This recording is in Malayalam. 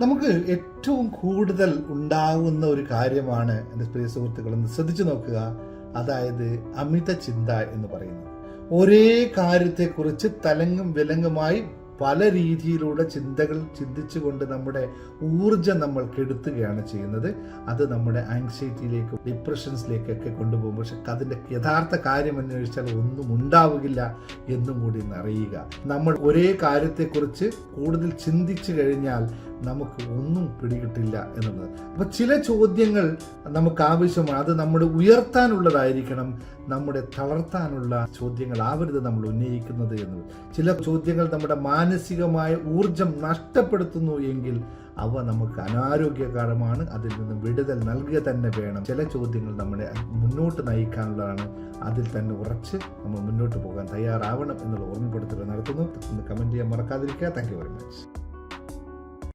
നമുക്ക് ഏറ്റവും കൂടുതൽ ഉണ്ടാകുന്ന ഒരു കാര്യമാണ് എൻ്റെ പ്രിയ സുഹൃത്തുക്കളൊന്ന് ശ്രദ്ധിച്ചു നോക്കുക. അതായത് അമിത ചിന്ത എന്ന് പറയുന്നത്. ഒരേ കാര്യത്തെക്കുറിച്ച് തലങ്ങും വിലങ്ങുമായി പല രീതിയിലൂടെ ചിന്തകൾ ചിന്തിച്ചുകൊണ്ട് നമ്മുടെ ഊർജം നമ്മൾ കെടുത്തുകയാണ് ചെയ്യുന്നത്. അത് നമ്മുടെ ആങ്സൈറ്റിയിലേക്കും ഡിപ്രഷൻസിലേക്കൊക്കെ കൊണ്ടുപോകും. പക്ഷെ അതിൻ്റെ യഥാർത്ഥ കാര്യം അന്വേഷിച്ചാൽ ഒന്നും ഉണ്ടാവുകയില്ല എന്നും കൂടി അറിയുക. നമ്മൾ ഒരേ കാര്യത്തെക്കുറിച്ച് കൂടുതൽ ചിന്തിച്ചു കഴിഞ്ഞാൽ നമുക്ക് ഒന്നും പിടികിട്ടില്ല എന്നുള്ളത്. അപ്പം ചില ചോദ്യങ്ങൾ നമുക്ക് ആവശ്യമാണ്. അത് നമ്മുടെ ഉയർത്താനുള്ളതായിരിക്കണം, നമ്മുടെ തളർത്താനുള്ള ചോദ്യങ്ങളാവരുത് നമ്മൾ ഉന്നയിക്കുന്നത് എന്നത്. ചില ചോദ്യങ്ങൾ നമ്മുടെ മാനസികമായ ഊർജം നഷ്ടപ്പെടുത്തുന്നു എങ്കിൽ അവ നമുക്ക് അനാരോഗ്യകരമാണ്. അതിൽ നിന്ന് വിടുതൽ നൽകുക തന്നെ വേണം. ചില ചോദ്യങ്ങൾ നമ്മളെ മുന്നോട്ട് നയിക്കാനുള്ളതാണ്. അതിൽ തന്നെ ഉറച്ച് നമ്മൾ മുന്നോട്ട് പോകാൻ തയ്യാറാവണം എന്നുള്ള ഓർമ്മപ്പെടുത്തൽ നടത്തുന്നു. കമൻറ്റ് ചെയ്യാൻ മറക്കാതിരിക്കുക. Thank you very much.